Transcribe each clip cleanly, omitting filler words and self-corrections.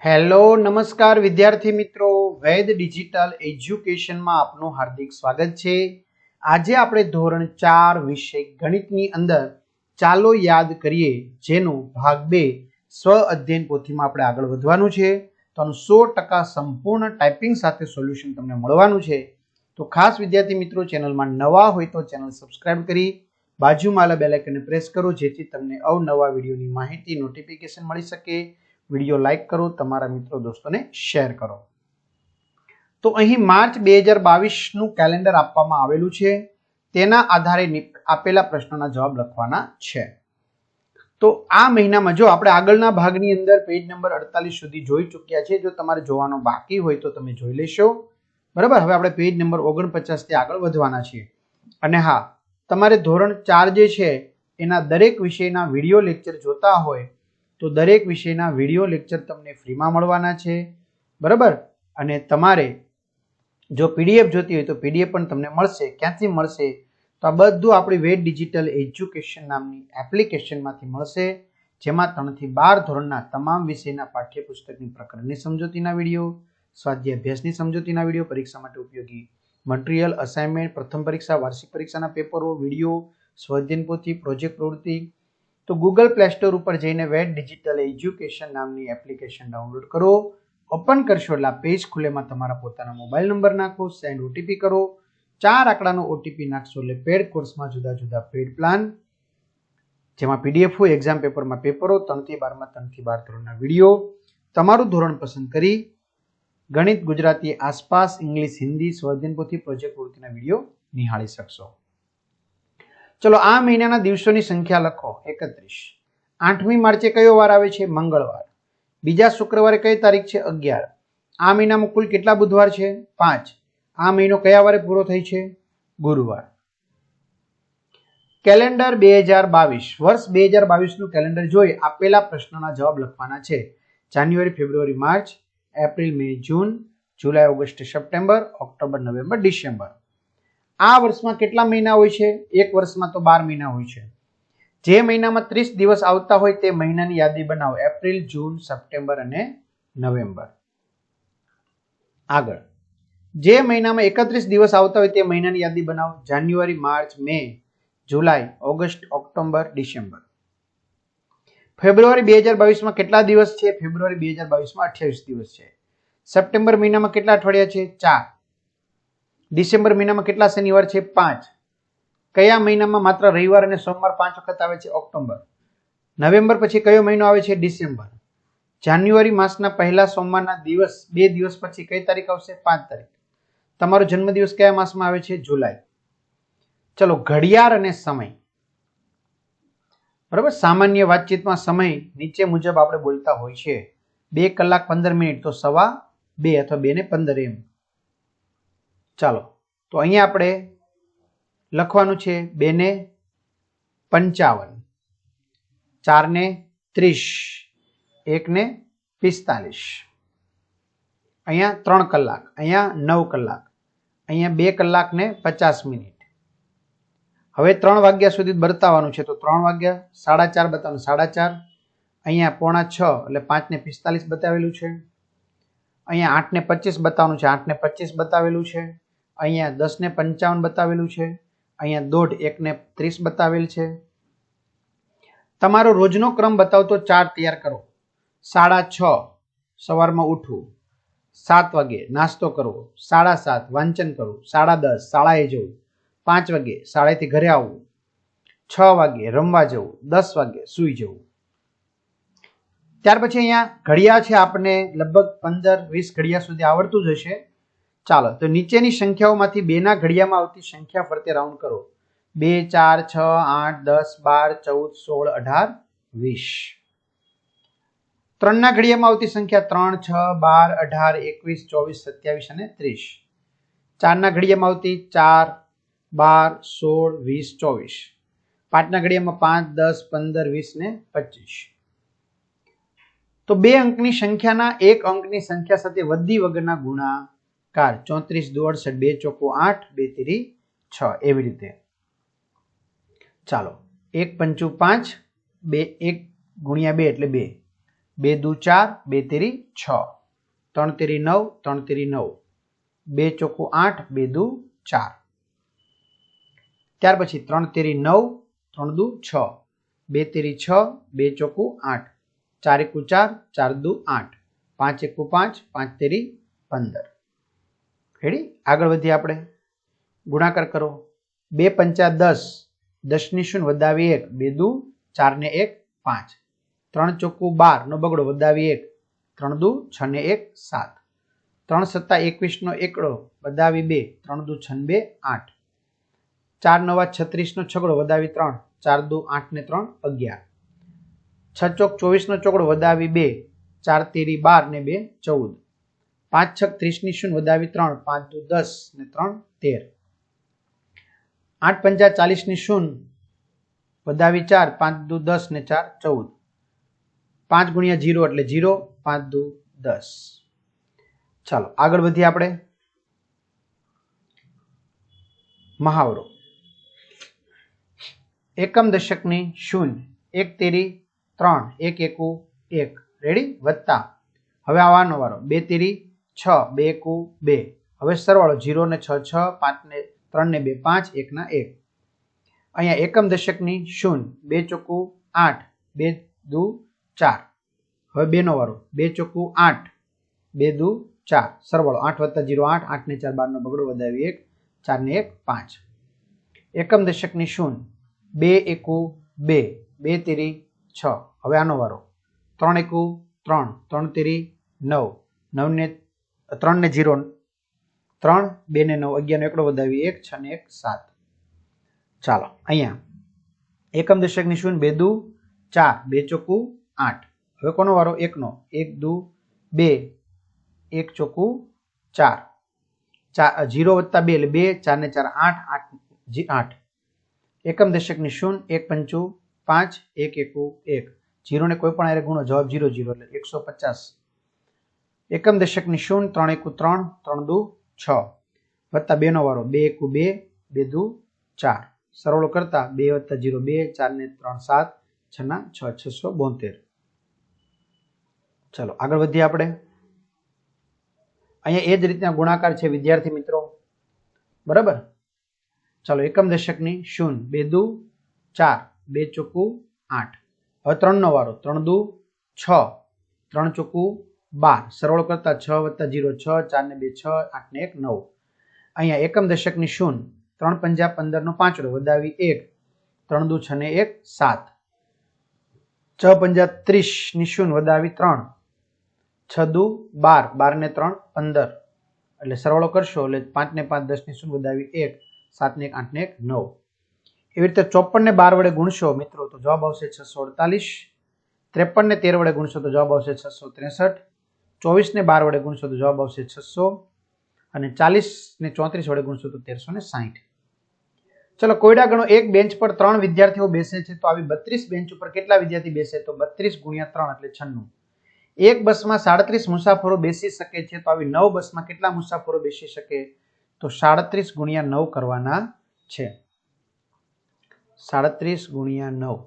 Hello નમસ્કાર વિદ્યાર્થી મિત્રો, વૈદ ડિજિટલ એજ્યુકેશનમાં આપનું હાર્દિક સ્વાગત છે। આજે આપણે ધોરણ 4 વિષય ગણિતની અંદર ચાલો યાદ કરીએ જેનું ભાગ 2 સ્વ અધ્યયન પોથીમાં આપણે આગળ વધવાનું છે। તો આનું 100% સંપૂર્ણ ટાઈપિંગ સાથે સોલ્યુશન તમને મળવાનું છે। તો ખાસ વિદ્યાર્થી મિત્રો, ચેનલમાં નવા હોય તો ચેનલ સબસ્ક્રાઇબ કરી બાજુમાં આવેલા બેલ આઇકનને પ્રેસ કરો જેથી તમને અવનવા વિડીયોની માહિતી નોટિફિકેશન મળી શકે। વિડીયો લાઈક કરો, તમારા મિત્રો દોસ્તોને શેર કરો। તો અહીં માર્ચ 2022 નું કેલેન્ડર આપવામાં આવેલું છે, તેના આધારે આપેલા પ્રશ્નોના જવાબ લખવાના છે। તો આ મહિનામાં જો આપણે આગળના ભાગની અંદર પેજ નંબર 48 સુધી જોઈ ચૂક્યા છે। જો તમારે જોવાનો બાકી હોય તો તમે જોઈ લેશો, બરાબર। હવે આપણે પેજ નંબર 49 થી આગળ વધવાના છીએ। અને હા, તમારે ધોરણ 4 જે છે એના દરેક વિષયના વિડીયો લેક્ચર જોતા હોય તો દરેક વિષયના વિડીયો લેક્ચર તમને ફ્રીમાં મળવાના છે, બરાબર। અને તમારે જો પીડીએફ જોતી હોય તો પીડીએફ પણ તમને મળશે। ક્યાંથી મળશે? તો આ બધું આપણી વૈદ ડિજિટલ એજ્યુકેશન નામની એપ્લિકેશનમાંથી મળશે, જેમાં 3 થી 12 ધોરણના તમામ વિષયના પાઠ્યપુસ્તકની પ્રકરણની સમજૂતીના વિડીયો, સ્વાધ્યાય અભ્યાસની સમજૂતીના વિડીયો, પરીક્ષા માટે ઉપયોગી મટીરિયલ, અસાઇનમેન્ટ, પ્રથમ પરીક્ષા, વાર્ષિક પરીક્ષાના પેપરો, વિડીયો, સ્વાધ્યાય પોથી, પ્રોજેક્ટ પ્રવૃત્તિ। તો ગૂગલ પ્લે સ્ટોર ઉપર જઈને વૈદ ડિજિટલ એજ્યુકેશન નામની એપ્લિકેશન ડાઉનલોડ કરો। ઓપન કરશો એટલે પેજ ખુલેમાં તમારા પોતાના મોબાઈલ નંબર નાખો, સેન્ડ ઓટીપી કરો, 4 આંકડાનો ઓટીપી નાખશો એટલે પેડ કોર્સમાં જુદા જુદા પેડ પ્લાન, જેમાં પીડીએફ હોય, એક્ઝામ પેપરમાં પેપરો, 3 થી 12 માં 3 થી 12 ધોરણના વિડીયો, તમારું ધોરણ પસંદ કરી ગણિત, ગુજરાતી, આસપાસ, ઇંગ્લિશ, હિન્દી, સ્વાધ્યાય પોથી, પ્રોજેક્ટ પ્રવૃત્તિના વિડીયો નિહાળી શકશો। ચલો આ મહિનાના દિવસોની સંખ્યા લખો 31। 8મી માર્ચે કયો વાર આવે છે? મંગળવાર। બીજા શુક્રવારે કઈ તારીખ છે? 11। આ મહિનામાં કુલ કેટલા બુધવાર છે? 5। આ મહિનો કયા વારે પૂરો થાય છે? ગુરુવાર। કેલેન્ડર 2022, વર્ષ 2022 નું કેલેન્ડર જોઈ આપેલા પ્રશ્નોના જવાબ લખવાના છે। જાન્યુઆરી, ફેબ્રુઆરી, માર્ચ, એપ્રિલ, મે, જૂન, જુલાઈ, ઓગસ્ટ, સપ્ટેમ્બર, ઓક્ટોબર, નવેમ્બર, ડિસેમ્બર। આ વર્ષમાં કેટલા મહિના હોય છે? એક વર્ષમાં તો 12 મહિના હોય છે। જે મહિનામાં 30 દિવસ આવતા હોય તે મહિનાની યાદી બનાવો। એપ્રિલ, જૂન, સપ્ટેમ્બર અને નવેમ્બર। આગળ, જે મહિનામાં 31 દિવસ આવતા હોય તે મહિનાની યાદી બનાવો। જાન્યુઆરી, માર્ચ, મે, જુલાઈ, ઓગસ્ટ, ઓક્ટોબર, ડિસેમ્બર। ફેબ્રુઆરી 2022 માં કેટલા દિવસ છે? ફેબ્રુઆરી 2022 માં 28 દિવસ છે। સપ્ટેમ્બર મહિનામાં કેટલા અઠવાડિયા છે? 4। ડિસેમ્બર મહિનામાં કેટલા શનિવાર છે? 5। કયા મહિનામાં માત્ર રવિવાર અને સોમવાર 5 વખત આવે છે? ઓક્ટોબર। નવેમ્બર પછી કયો મહિનો આવે છે? ડિસેમ્બર। જાન્યુઆરી માસના પહેલા સોમવારના દિવસ 2 દિવસ પછી કઈ તારીખ આવશે? 5 તારીખ। તમારો જન્મદિવસ કયા માસમાં આવે છે? જુલાઈ। ચલો, ઘડિયાળ અને સમય, બરાબર। સામાન્ય વાતચીતમાં સમય નીચે મુજબ આપણે બોલતા હોય છે 2 કલાક 15 મિનિટ, તો 2:15 અથવા 2:15 એમ। ચાલો, તો અહીંયા આપણે લખવાનું છે 2:55, 4:30, 1:45, અહીંયા 3 કલાક, અહીંયા 9 કલાક, અહીંયા 2 કલાક ને 50 મિનિટ। હવે 3 વાગ્યા સુધી બતાવવાનું છે, તો 3 વાગ્યા, 4:30 બતાવવાનું, 4:30, અહીંયા 5:45 એટલે 5:45 બતાવેલું છે, અહીંયા 8:25 બતાવવાનું છે, 8:25 બતાવેલું છે, અહીંયા 10:55 બતાવેલું છે, અહીંયા 1:30, 1:30 બતાવેલ છે। તમારો રોજનો ક્રમ બતાવતો ચાર્ટ તૈયાર કરો। 6:30 સવારમાં ઉઠવું, 7 વાગે નાસ્તો કરવો, 7:30 વાંચન કરવું, 10:30 શાળાએ જવું, 5 વાગે શાળાએથી ઘરે આવવું, 6 વાગે રમવા જવું, 10 વાગે સૂઈ જવું। ત્યાર પછી અહીંયા ઘડિયા છે, આપણને લગભગ 15-20 ઘડિયા સુધી આવડતું જ હશે। ચાલો, તો નીચેની સંખ્યાઓમાંથી 2 ના ઘડિયામાં આવતી સંખ્યા ફરતે રાઉન્ડ કરો। 2, 4, 6, 8, 10, 12, 14, 16, 18, 20। 3 ના ઘડિયામાં આવતી સંખ્યા 3, 6, 12, 18, 21, 24, 27 અને 30। 4 ના ઘડિયામાં આવતી 4, 12, 16, 20, 24। 5 ના ઘડિયામાં 5, 10, 15, 20 ને 25। તો 2 અંકની સંખ્યાના 1 અંકની સંખ્યા સાથે વધી વગરના ગુણાકાર 34, 2, 68, 2 ચોકો 8, 2 તેરી 6, એવી રીતે। ચાલો, 1 પંચું 5, 1 ગુણ્યા 2 એટલે 2, 2 દુ 4, 2 તેરી 6, 3 તેરી 9, 3 તેરી 9, 2 ચોકુ 8, 2 દુ 4. ત્યાર પછી 3 તેરી 9, 3 દુ 6, 2 તેરી 6, 2 ચોકુ 8, 4 એકુ 4, 4 દુ 8, 5 એકુ 5, 5 તેરી 15. રેડી? આગળ વધીએ આપણે. ગુણાકાર કરો. 2 પંચા 10, 10 ની શૂન્ય વધાવી 1, 2 દુ 4 ને 1 5, 3 ચોકુ 12 નો બગડો વધાવી 1, 3 દુ 6 ને 1 7, 3 સત્તા 21 નો એકડો વધાવી 2, 3 દુ 6 ને 2 8, 4 નવા 36 નો છગડો વધાવી 3, 4 દુ 8 ને 3 11, 6 ચોક 24 નો ચોકડો વધાવી 2, 4 તેરી 12 ને 2 14, 5 છક 30 ની શૂન્ય વધાવી 3, 5 દુ 10 ને 3 13, 8 પંજા 40 ની શૂન્ય વધાવી 4, 5 દુ 10 ને 4 14, 5 ગુણ્યા 0 એટલે 0, 5 દુ 10. ચાલો આગળ વધીએ આપણે. મહાવરો. એકમ દશકની શૂન્ય 1 તેરી 3, 1 એકુ 1. રેડી? વત્તા હવે આવવાનો વારો 2 તેરી 6, 2 એકુ 2. હવે સરવાળો 0 ને 6 6, 5 ને 3 ને 2 5, 1 ના 1. અહીંયા એકમ દશકની શૂન્ય 2 ચોકુ 8, 2 દુ 4. હવે 2 નો વારો 2 ચોકુ 8, 2 દુ 4. સરવાળો 8 વત્તા 0 8, 8 ને 4 12 નો બગડો વધાવી 1, 4 ને 1 5. એકમ દશકની શૂન્ય 2 એકુ 2, 2 તેરી 6. હવે આનો વારો 3 એકુ 3, 3 તેરી 9, 9 ને 3 ને 0 3, 2 ને 9 11 નો એકડો વધાવી 1, 6 ને 1 7. ચાલો અહીંયા એકમ દશકની શૂન્ય 2 દુ 4, 2 ચોકુ 8. હવે કોનો વારો? 1 નો. 1 દુ 2, 1 ચોકુ 4, 0 વત્તા 2 એટલે 2, 4 ને 4 8, 8. એકમ દશકની શૂન્ય 1 પંચું 5, 1 એકુ 1. 0 ને કોઈ પણ આરે ગુણો, જવાબ 0 0 એટલે 150. એકમ દશકની શૂન્ય 3 એકુ 3, 3 દુ 6 વત્તા 2 નો વારો 2 એકુ 2, 2 દુ 4. સરવાળો કરતા 2 વત્તા 0 2, 4 ને 3 7, 6 ના 6 672. ચલો આગળ વધીએ આપણે. અહીંયા એ જ રીતના ગુણાકાર છે વિદ્યાર્થી મિત્રો. બરાબર? ચલો એકમ દશકની શૂન્ય 2 દુ 4, 2 ચોકુ 8. હવે 3 નો વારો 3 દુ 6, 3 ચોકુ 12. સરવાળો કરતા 6 વત્તા 0 6, 4 ને 2 6, 8 ને 1 9. અહીંયા એકમ દશકની શૂન્ય 3 પંજા 15 નો પાંચડો વધાવી 1, 3 દુ 6 ને 1 7, 6 પંજા 30 ની શૂન્ય વધાવી 3, 6 દુ 12, 12 ને 3 15. એટલે સરવાળો કરશો એટલે 5 ને 5 10 ની શૂન્ય વધાવી 1, 7 ને 1 8 ને 1 9. એવી રીતે 54 ને 12 વડે ગુણશો મિત્રો તો જવાબ આવશે 648. 53 ને 13 વડે ગુણશો તો જવાબ આવશે 663. 24 ને 12 વડે ગુણશો તો જવાબ આવશે 600. અને 40 ને 34 વડે ગુણશો તો 1360. ચલો કોયડા ગણો. એક બેન્ચ પર 3 વિદ્યાર્થીઓ બેસે છે તો આવી 32 બેન્ચ ઉપર કેટલા વિદ્યાર્થી બેસે? તો 32 ગુણ્યા 3 એટલે 96. એક બસમાં 37 મુસાફરો બેસી શકે છે તો આવી 9 બસમાં કેટલા મુસાફરો બેસી શકે? તો 37 ગુણ્યા 9 કરવાના છે. 37 ગુણ્યા 9,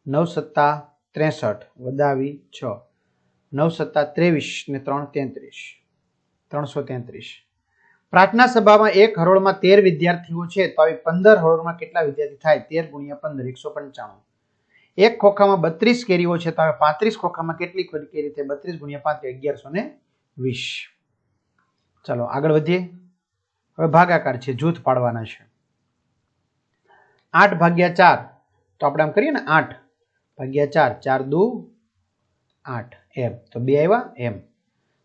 9 સત્તા 63 વધાવી 6, 9 સત્તા 23 ને 3 33, 333. પ્રાર્થના સભામાં એક હરોળમાં 13 વિદ્યાર્થીઓ છે તો આવી 15 હરોળમાં કેટલા વિદ્યાર્થી થાય? 13 ગુણ્યા 15 195. એક ખોખામાં 32 કેરીઓ છે તો હવે 35 ખોખામાં કેટલી કેરી થાય? 32 ગુણ્યા 35 1120. ચાલો આગળ વધીએ. હવે ભાગાકાર છે, જૂથ પાડવાના છે. 8 ભાગ્યા 4 તો આપણે આમ કરીએ ને 8 ભાગ્યા 4, 4 દુ 8 એમ તો 2 આવ્યા એમ.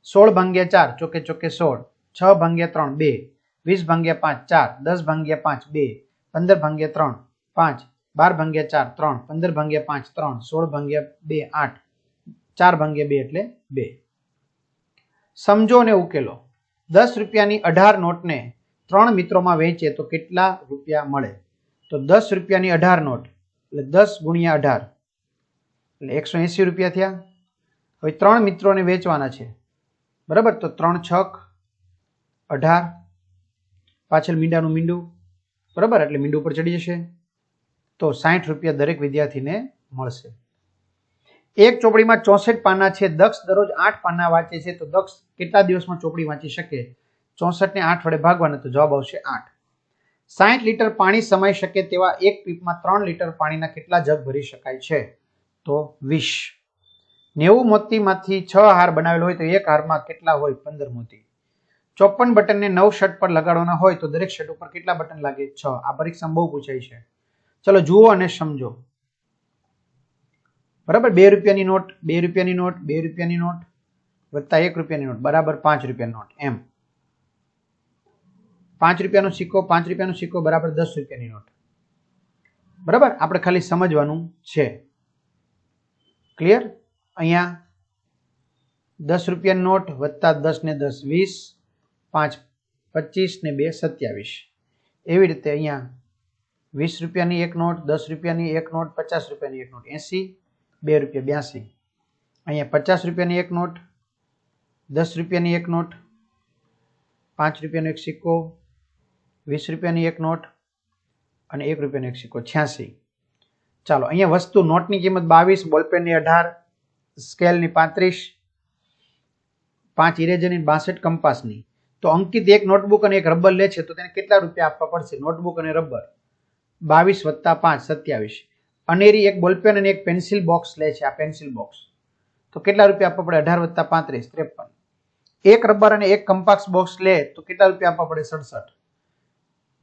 16 ભાગ્યા 4 ચોકે ચોકે 16, 6 ભાગ્યા 3 2, 20 ભાગ્યા 5 4, 10 ભાગ્યા 5 2, 15 ભાગ્યા 3 5, 12 ભાગ્યા 4 3, 15 ભાગ્યા 5 3, 16 ભાગ્યા 2 8, 4 ભાગ્યા 2 એટલે 2. સમજો અને ઉકેલો. 10 રૂપિયાની 18 નોટને 3 મિત્રોમાં વહેંચે તો કેટલા રૂપિયા મળે? તો 10 રૂપિયાની 18 નોટ એટલે 10 ગુણ્યા 18 એટલે 180 રૂપિયા થયા. હવે 3 મિત્રોને વેચવાના છે. બરાબર? તો 3 છક 18, પાછળ મીંડાનું મીંડું. બરાબર? એટલે મીંડું ઉપર ચડી જશે તો 60 રૂપિયા દરેક વિદ્યાર્થીને મળશે. એક ચોપડીમાં 64 પાના છે. દક્ષ દરરોજ 8 પાના વાંચે છે, તો દક્ષ કેટલા દિવસમાં ચોપડી વાંચી શકે? 64 ને 8 વડે ભાગવાના, તો જવાબ આવશે 8. 60 લીટર પાણી સમાઈ શકે તેવા એક પીપમાં 3 લીટર પાણીના કેટલા જગ ભરી શકાય છે? તો 20. 90 મોતીમાંથી 6 હાર બનાવેલો હોય તો એક હારમાં કેટલા હોય? 15 મોતી. 54 બટનને 9 શર્ટ પર લગાડવાના હોય તો દરેક શર્ટ ઉપર કેટલા બટન લાગે? 6. આ પરીક્ષામાં બહુ પૂછાય છે. ચલો જુઓ અને સમજો. બરાબર, 2 રૂપિયાની નોટ, 2 રૂપિયાની નોટ, 2 રૂપિયાની નોટ વત્તા 1 રૂપિયાની નોટ બરાબર 5 રૂપિયાની નોટ. એમ 5 રૂપિયાનો સિક્કો, 5 રૂપિયાનો સિક્કો બરાબર 10 રૂપિયાની નોટ. બરાબર, આપણે ખાલી સમજવાનું છે. ક્લિયર? અહીંયા 10 રૂપિયાની નોટ વત્તા 10 ને 10 20, 5 25 ને 2 27. એવી રીતે અહીંયા 20 રૂપિયાની એક નોટ, 10 રૂપિયાની એક નોટ, 50 રૂપિયાની એક નોટ 80, 2 રૂપિયા 82. અહીંયા 50 રૂપિયાની એક નોટ, 10 રૂપિયાની એક નોટ, 5 રૂપિયાનો એક સિક્કો, 20 રૂપિયાની એક નોટ અને 1 રૂપિયાનો એક સિક્કો 86. ચાલો અહીંયા વસ્તુ નોટની કિંમત 22, બોલપેનની 18, સ્કેલની 35, 5 ઇરેઝરની 62, કંપાસની. તો અંકિત એક નોટબુક અને એક રબર લે છે તો તેને કેટલા રૂપિયા આપવા પડશે? નોટબુક અને રબર 22 વત્તા 5 27. અનેરી એક બોલપેન અને એક પેન્સિલ બોક્સ લે છે, આ પેન્સિલ બોક્સ, તો કેટલા રૂપિયા આપવા પડે? 18 વત્તા 35 53. એક રબર અને એક કંપાસ બોક્સ લે તો કેટલા રૂપિયા આપવા પડે? 67.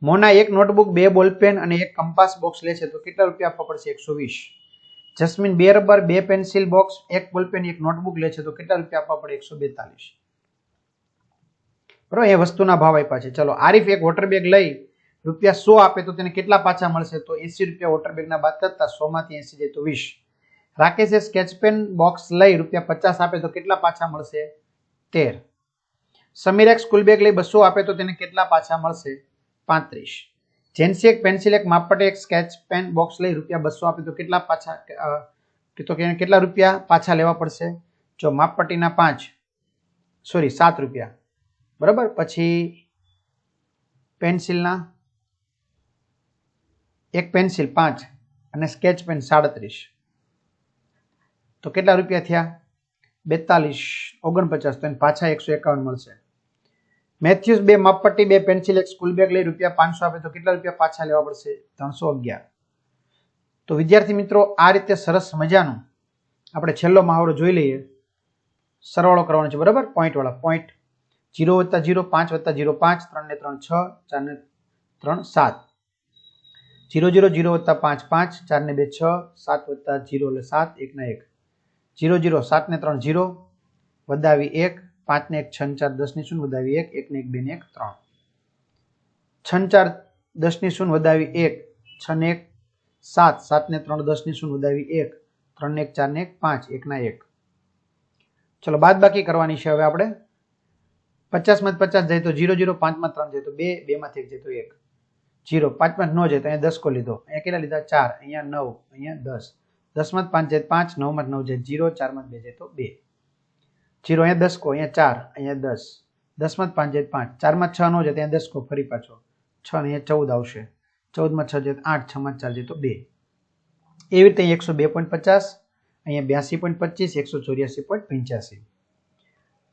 મોના એક નોટબુક, 2 બોલપેન અને એક કંપાસ બોક્સ લે છે તો કેટલા રૂપિયા આપવા પડશે? 120. Jasmine 2 rubber, 2 pencil box, 1 ball pen, 1 notebook લે છે તો કેટલા રૂપિયા આપવા પડે? 142. બરાબર, એ વસ્તુના ભાવ આપ્યા છે. ચલો આરીફ એક વોટર બેગ લઈ રૂપિયા 100 આપે તો તેને કેટલા પાછા મળશે? તો 80 રૂપિયા વોટર બેગના બાદ કરતા 100 માંથી 80 જાય તો 20. રાકેશે સ્કેચ પેન બોક્સ લઈ રૂપિયા 50 આપે તો કેટલા પાછા મળશે? 13. સમીર એક સ્કૂલ બેગ લઈ 200 આપે તો તેને કેટલા પાછા મળશે? 35. જેન્સી એક પેન્સિલ, એક માપપટ્ટી, એક સ્કેચ પેન બોક્સ લઈ રૂપિયા 200 આપે તો કેટલા પાછા કેટલા રૂપિયા પાછા લેવા પડશે? જો માપપટ્ટીના 7 રૂપિયા બરાબર, પછી પેન્સિલના એક પેન્સિલ 5 અને સ્કેચ પેન 37. તો કેટલા રૂપિયા થયા? 42 49, તો એને પાછા 151 મળશે. મેથ્યુસ 2 માપપટ્ટી, 2 પેન્સિલ, એક સ્કૂલ બેગ લઈ રૂપિયા 500 આપે તો કેટલા રૂપિયા પાછા લેવા પડશે? 311. તો વિદ્યાર્થી મિત્રો આ રીતે સરસ મજાનું આપણે છેલ્લો મહાવરો જોઈ લઈએ. સરવાળો કરવાનો છે બરાબર, પોઈન્ટ વાળા. પોઈન્ટ 0 વત્તા 0, 5 વત્તા 0 5, 3 ને 3 6, 4 ને 3 7, 0 0 0 વત્તા 5 5, 4 ને 2 6, 7 વત્તા 0 એટલે 7, 1 ના 1, 0 0, 7 ને 3 0, વધાવી 1, 5 ને 1 6 4 10 ની 0 વધાવી 1, 1 ને 1 2 ને 1 3, 6 4 10 ની 0 વધાવી 1, 6 ને 1 7, 7 ને 3 10 ની 0 વધાવી 1, 3 ને 1 4 ને 1 5, 1 ના 1. ચલો બાદ બાકી કરવાની છે હવે આપણે. 50 માં 50 જાય તો 0 0, 5 માં 3 જાય તો 2, 2 માંથી 1 જાય તો 1, 0, 5 માં 9 જાય તો અહીંયા 10 કો લીધો, અહીંયા કેટલા લીધા? 4, અહીંયા 9, અહીંયા 10, 10 માં 5 જાય 5, 9 માં 9 જાય 0, 4 માં 2 જાય તો 2, 0, અહીંયા 10 કો, અહીંયા 4, અહીંયા 10, 10 માં 5 જાય 5, 4 માં 6 નો જાય તો અહીંયા 10 કો ફરી પાછો 6, અહીંયા 14 આવશે, 14 માં 6 જાય 8, 6 માં 4 જાય તો 2. એવી રીતે 102.50, અહીંયા 82.25, 184.85.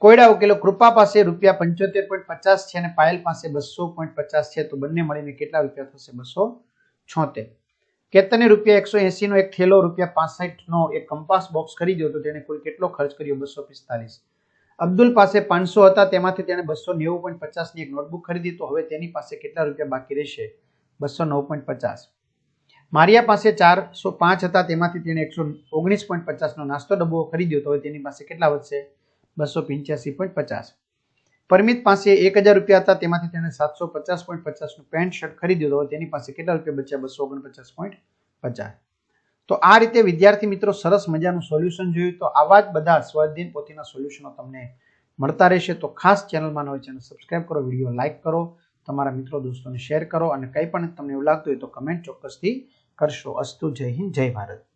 કોયડા ઉકેલો. કૃપા પાસે રૂપિયા 75.50 છે અને પાયલ પાસે 200.50 છે, તો બંને મળીને કેટલા રૂપિયા થશે? 276. કેતને રૂપિયા 180 નો એક થેલો, રૂપિયા 65 નો એક કંપાસ બોક્સ ખરીદ્યો તો તેને કુલ કેટલો ખર્ચ કર્યો? 245. અબ્દુલ પાસે 500 હતા, તેમાંથી તેણે 290.50 ની એક નોટબુક ખરીદી, તો હવે તેની પાસે કેટલા રૂપિયા બાકી રહેશે? 209.50. મારિયા પાસે 405 હતા, તેમાંથી તેણે 119.50 નો નાસ્તો ડબ્બો ખરીદ્યો, તો હવે તેની પાસે કેટલા વધશે? 285.50. પરમિત પાસે 1000 રૂપિયા હતા, તેમાંથી તેણે 750.50 નું પેન્ટ શર્ટ ખરીદ્યો, તો તેની પાસે કેટલા રૂપિયા બચ્યા? 249.50. તો આ રીતે વિદ્યાર્થી મિત્રો સરસ મજાનું સોલ્યુશન જોયું. તો આવા જ બધા સ્વાધ્યાય પોથીના સોલ્યુશનો તમને મળતા રહેશે. તો ખાસ ચેનલમાં નવી ચેનલ સબસ્ક્રાઇબ કરો, વિડીયો લાઇક કરો, તમારા મિત્રો દોસ્તોને શેર કરો અને કંઈ પણ તમને એવું લાગતું હોય તો કમેન્ટ ચોક્કસથી કરશો. અસ્તુ. જય હિન્દ, જય ભારત.